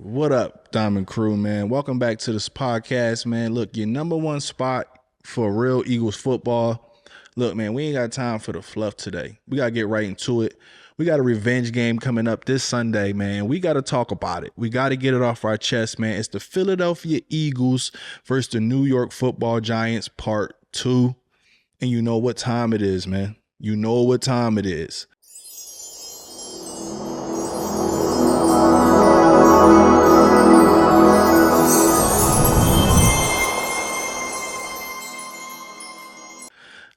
What up, Diamond Crew, man? Welcome back to this podcast, man. Look, your number one spot for real Eagles football. Look, man, we ain't got time for the fluff today. We got to get right into it. We got a revenge game coming up this Sunday, man. We got to talk about it. We got to get it off our chest, man. It's the Philadelphia Eagles versus the New York Football Giants Part 2. And you know what time it is, man. You know what time it is.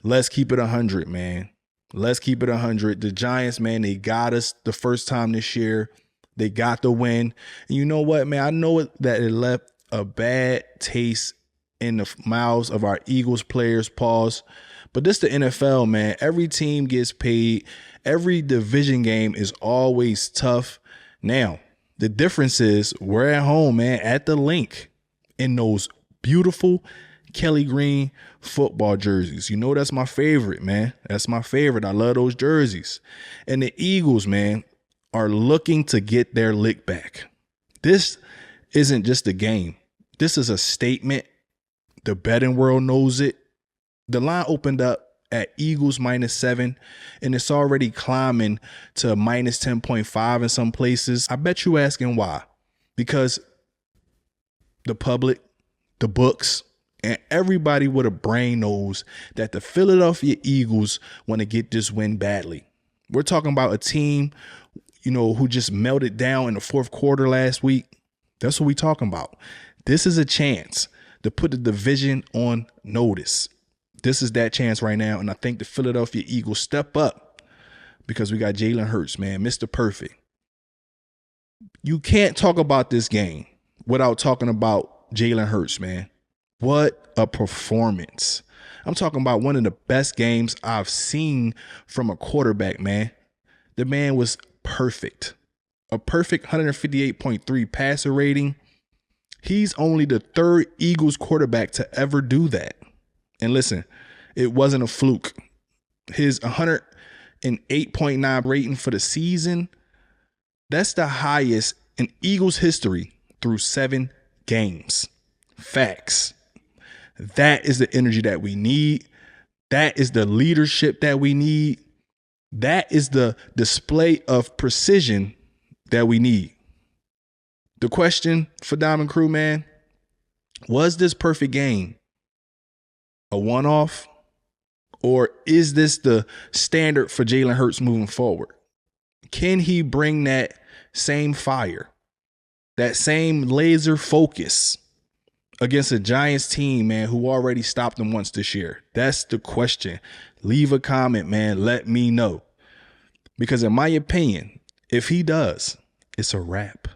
Let's keep it 100, man. Let's keep it 100. The Giants, man, they got us the first time this year. They got the win. And you know what, man? I know that it left a bad taste in the mouths of our Eagles players, pause. But this the NFL, man. Every team gets paid. Every division game is always tough. Now, the difference is we're at home, man, at the Linc in those beautiful Kelly Green football jerseys. You know, that's my favorite, man. That's my favorite. I love those jerseys. And the Eagles, man, are looking to get their lick back. This isn't just a game. This is a statement. The betting world knows it. The line opened up at Eagles -7, and it's already climbing to -10.5 in some places. I bet you asking why. Because the public, the books, and everybody with a brain knows that the Philadelphia Eagles want to get this win badly. We're talking about a team, you know, who just melted down in the fourth quarter last week. That's what we're talking about. This is a chance to put the division on notice. This is that chance right now, and I think the Philadelphia Eagles step up because we got Jalen Hurts, man, Mr. Perfect. You can't talk about this game without talking about Jalen Hurts, man. What a performance. I'm talking about one of the best games I've seen from a quarterback, man. The man was perfect. A perfect 158.3 passer rating. He's only the third Eagles quarterback to ever do that. And listen, it wasn't a fluke. His 108.9 rating for the season, that's the highest in Eagles history through 7 games. Facts. That is the energy that we need. That is the leadership that we need. That is the display of precision that we need. The question for Diamond Crew, man, was this perfect game a one-off, or is this the standard for Jalen Hurts moving forward? Can he bring that same fire, that same laser focus against a Giants team, man, who already stopped them once this year? That's the question. Leave a comment, man. Let me know. Because in my opinion, if he does, it's a wrap.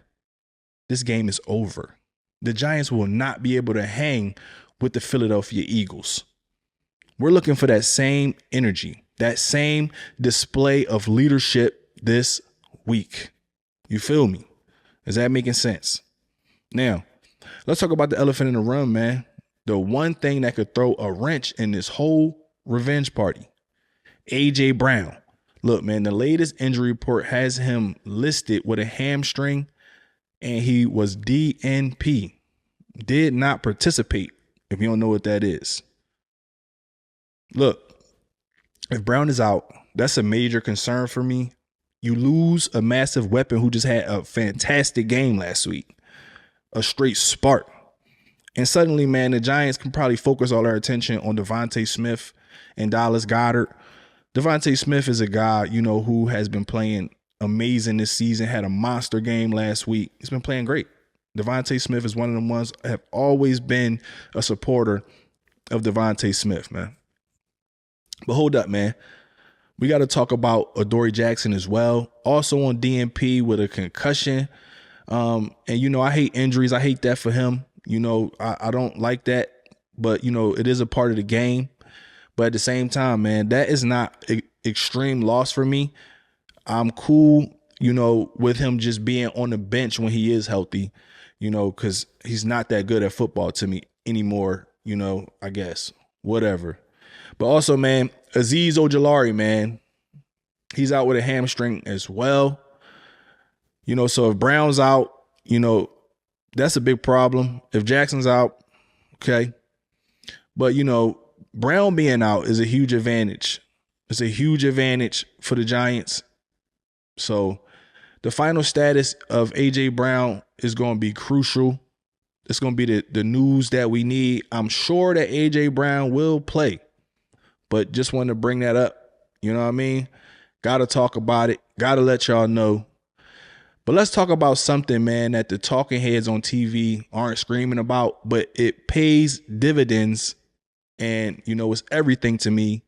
This game is over. The Giants will not be able to hang with the Philadelphia Eagles. We're looking for that same energy, that same display of leadership this week. You feel me? Is that making sense? Now, let's talk about the elephant in the room, man. The one thing that could throw a wrench in this whole revenge party. A.J. Brown. Look, man, the latest injury report has him listed with a hamstring, and he was DNP. Did not participate, if you don't know what that is. Look, if Brown is out, that's a major concern for me. You lose a massive weapon who just had a fantastic game last week. A straight spark. And suddenly, man, the Giants can probably focus all their attention on Devontae Smith and Dallas Goedert. Devontae Smith is a guy, you know, who has been playing amazing this season, had a monster game last week. He's been playing great. Devontae Smith is one of the ones I have always been a supporter of Devontae Smith, man. But hold up, man. We got to talk about Adoree Jackson as well. Also on DNP with a concussion. And, you know, I hate injuries. I hate that for him. You know, I don't like that. But, you know, it is a part of the game. But at the same time, man, that is not extreme loss for me. I'm cool, you know, with him just being on the bench when he is healthy, you know, because he's not that good at football to me anymore, you know, I guess. Whatever. But also, man, Azeez Ojulari, man, he's out with a hamstring as well. You know, so if Brown's out, you know, That's a big problem. If Jackson's out, okay. But, Brown being out is a huge advantage. It's a huge advantage for the Giants. So the final status of A.J. Brown is going to be crucial. It's going to be the news that we need. I'm sure that A.J. Brown will play, but just wanted to bring that up. You know what I mean? Got to talk about it. Got to let y'all know. But let's talk about something, man, that the talking heads on TV aren't screaming about, but it pays dividends and, it's everything to me.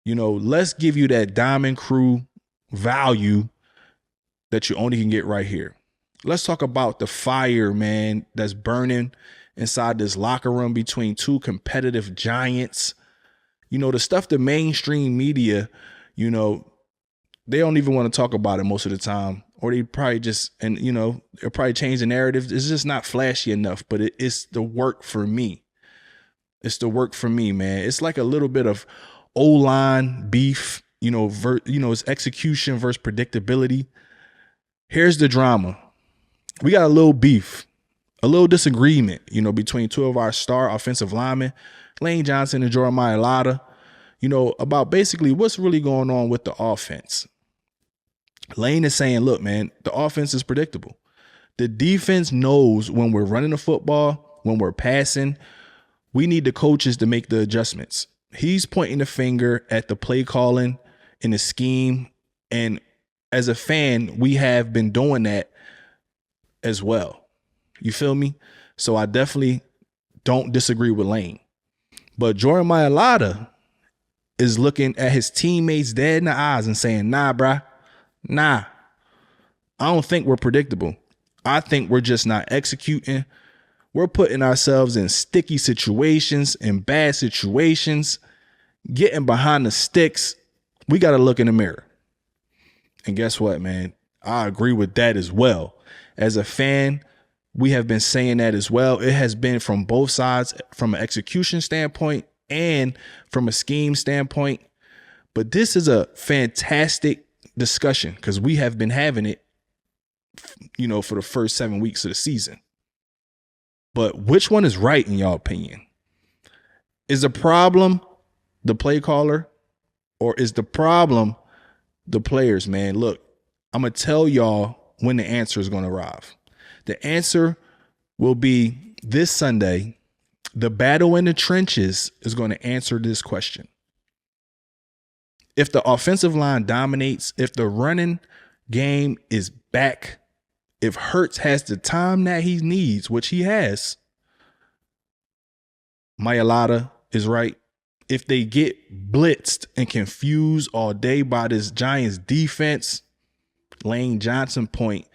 Let's give you that Diamond Crew value that you only can get right here. Let's talk about the fire, man, that's burning inside this locker room between two competitive giants. The stuff the mainstream media, they don't even want to talk about it most of the time. Or they probably just, they'll probably change the narrative. It's just not flashy enough, but it's the work for me. It's the work for me, man. It's like a little bit of O-line beef, it's execution versus predictability. Here's the drama. We got a little beef, a little disagreement, between two of our star offensive linemen, Lane Johnson and Jeremiah Hotta, about basically what's really going on with the offense. Lane is saying, look, man, the offense is predictable. The defense knows when we're running the football, when we're passing, we need the coaches to make the adjustments. He's pointing the finger at the play calling and the scheme. And as a fan, we have been doing that as well. You feel me? So I definitely don't disagree with Lane. But Jeremiah Hotta is looking at his teammates dead in the eyes and saying, nah, bruh. Nah, I don't think we're predictable. I think we're just not executing. We're putting ourselves in sticky situations and bad situations, getting behind the sticks. We got to look in the mirror. And guess what, man? I agree with that as well. As a fan, we have been saying that as well. It has been from both sides, from an execution standpoint and from a scheme standpoint. But this is a fantastic discussion because we have been having it, for the first 7 weeks of the season. But which one is right in y'all opinion? Is the problem the play caller or is the problem the players, man? Look, I'm going to tell y'all when the answer is going to arrive. The answer will be this Sunday. The battle in the trenches is going to answer this question. If the offensive line dominates, if the running game is back, if Hurts has the time that he needs, which he has, Mailata is right. If they get blitzed and confused all day by this Giants defense, Lane Johnson point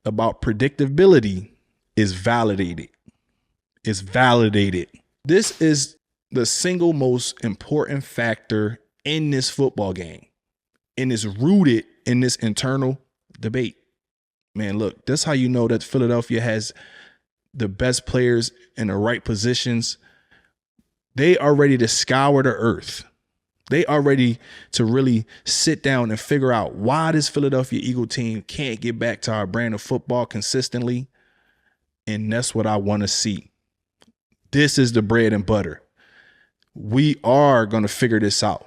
about predictability is validated. It's validated. This is the single most important factor in this football game, and it's rooted in this internal debate. Man, look, that's how you know that Philadelphia has the best players in the right positions. They are ready to scour the earth. They are ready to really sit down and figure out why this Philadelphia Eagle team can't get back to our brand of football consistently. And that's what I want to see. This is the bread and butter. We are going to figure this out.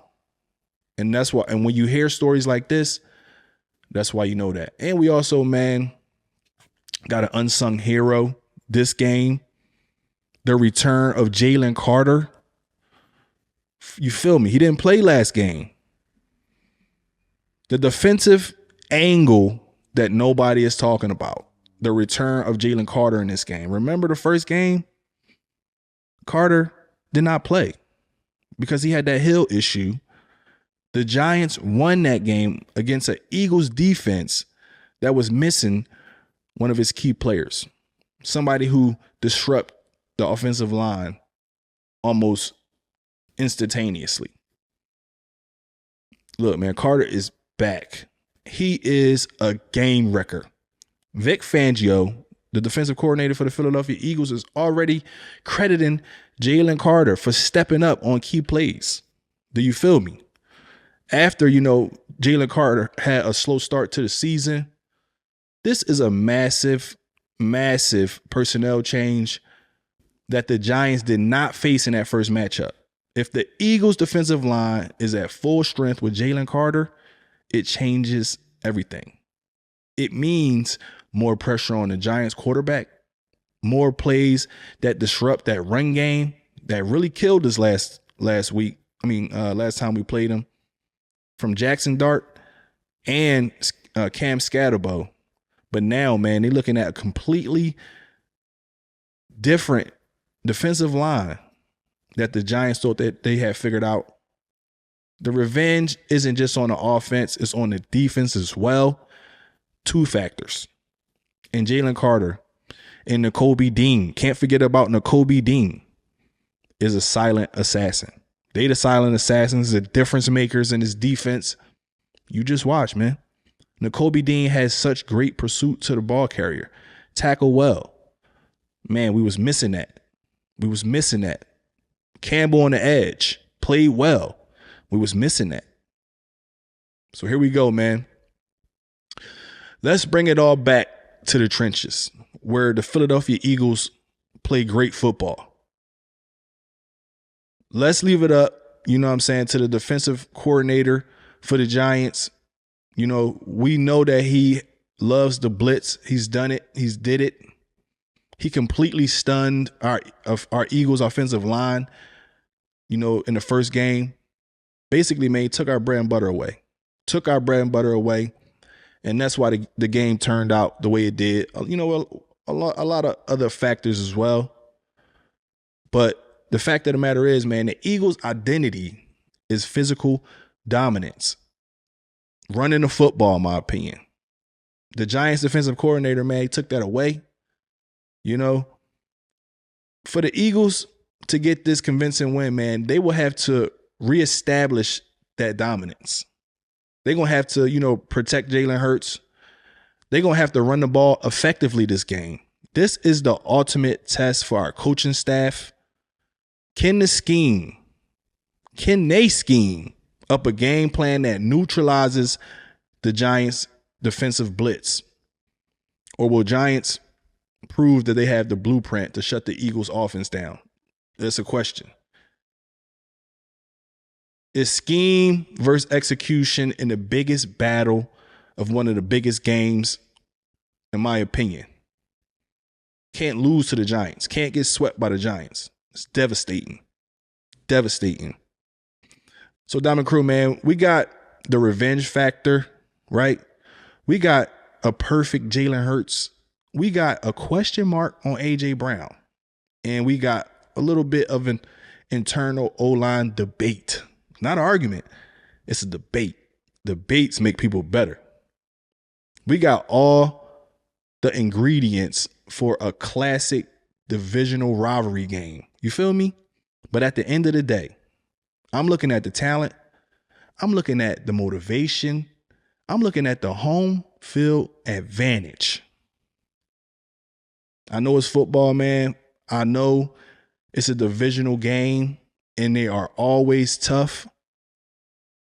And that's why, and when you hear stories like this, that's why you know that. And we also, man, got an unsung hero this game. The return of Jalen Carter. You feel me? He didn't play last game. The defensive angle that nobody is talking about. The return of Jalen Carter in this game. Remember the first game? Carter did not play because he had that heel issue. The Giants won that game against an Eagles defense that was missing one of its key players. Somebody who disrupted the offensive line almost instantaneously. Look, man, Carter is back. He is a game wrecker. Vic Fangio, the defensive coordinator for the Philadelphia Eagles, is already crediting Jalen Carter for stepping up on key plays. Do you feel me? After, Jalen Carter had a slow start to the season, this is a massive, massive personnel change that the Giants did not face in that first matchup. If the Eagles' defensive line is at full strength with Jalen Carter, it changes everything. It means more pressure on the Giants quarterback, more plays that disrupt that run game that really killed us last week. Last time we played them, from Jackson Dart and Cam Scatterbo. But now, man, they're looking at a completely different defensive line that the Giants thought that they had figured out. The revenge isn't just on the offense, it's on the defense as well. Two factors. And Jalen Carter and Nakobe Dean. Can't forget about Nakobe Dean. Is a silent assassin. They the silent assassins, the difference makers in his defense. You just watch, man. Nakobe Dean has such great pursuit to the ball carrier. Tackle well. Man, we was missing that. Campbell on the edge. Played well. We was missing that. So here we go, man. Let's bring it all back to the trenches where the Philadelphia Eagles play great football. Let's leave it up, you know what I'm saying, to the defensive coordinator for the Giants. You know, we know that he loves the blitz. He's done it. He's did it. He completely stunned our Eagles offensive line, you know, in the first game. Basically, man, he took our bread and butter away. And that's why the game turned out the way it did. You know, a lot of other factors as well. But the fact of the matter is, man, the Eagles' identity is physical dominance. Running the football, in my opinion. The Giants defensive coordinator, man, he took that away. You know, for the Eagles to get this convincing win, man, they will have to reestablish that dominance. They're going to have to, you know, protect Jalen Hurts. They're going to have to run the ball effectively this game. This is the ultimate test for our coaching staff. Can they scheme up a game plan that neutralizes the Giants' defensive blitz? Or will Giants prove that they have the blueprint to shut the Eagles' offense down? That's a question. Is scheme versus execution in the biggest battle of one of the biggest games, in my opinion. Can't lose to the Giants. Can't get swept by the Giants. It's devastating. So, Diamond Crew, man, we got the revenge factor, right? We got a perfect Jalen Hurts. We got a question mark on A.J. Brown. And we got a little bit of an internal O-line debate. Not an argument. It's a debate. Debates make people better. We got all the ingredients for a classic divisional rivalry game. You feel me? But at the end of the day, I'm looking at the talent. I'm looking at the motivation. I'm looking at the home field advantage. I know it's football, man. I know it's a divisional game and they are always tough.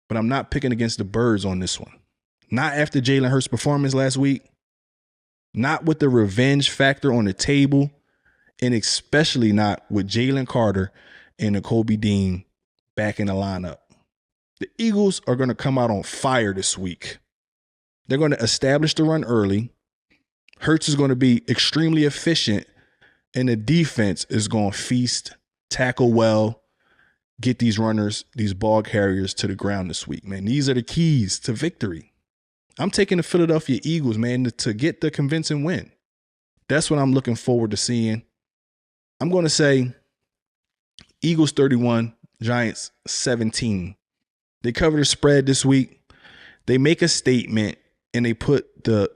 But I'm not picking against the Birds on this one. Not after Jalen Hurts' performance last week. Not with the revenge factor on the table. And especially not with Jalen Carter and Nakobe Dean back in the lineup. The Eagles are going to come out on fire this week. They're going to establish the run early. Hurts is going to be extremely efficient. And the defense is going to feast, tackle well, get these runners, these ball carriers to the ground this week, man. These are the keys to victory. I'm taking the Philadelphia Eagles, man, to get the convincing win. That's what I'm looking forward to seeing. I'm going to say Eagles 31, Giants 17. They cover the spread this week. They make a statement and they put the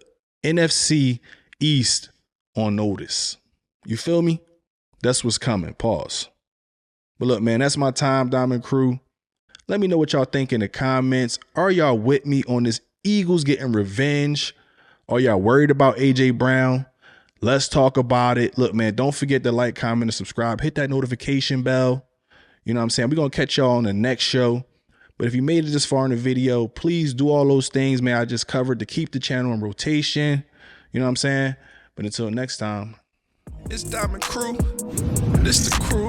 NFC East on notice. You feel me? That's what's coming. Pause. But look, man, that's my time, Diamond Crew. Let me know what y'all think in the comments. Are y'all with me on this Eagles getting revenge? Are y'all worried about A.J. Brown? Let's talk about it. Look, man, don't forget to like, comment, and subscribe. Hit that notification bell. You know what I'm saying? We're going to catch y'all on the next show. But if you made it this far in the video, please do all those things, man, I just covered to keep the channel in rotation. You know what I'm saying? But until next time, it's Diamond Crew. This the crew.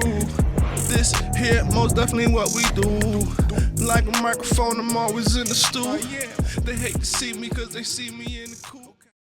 This here most definitely what we do. Like a microphone, I'm always in the stew. They hate to see me cause they see me in the cool.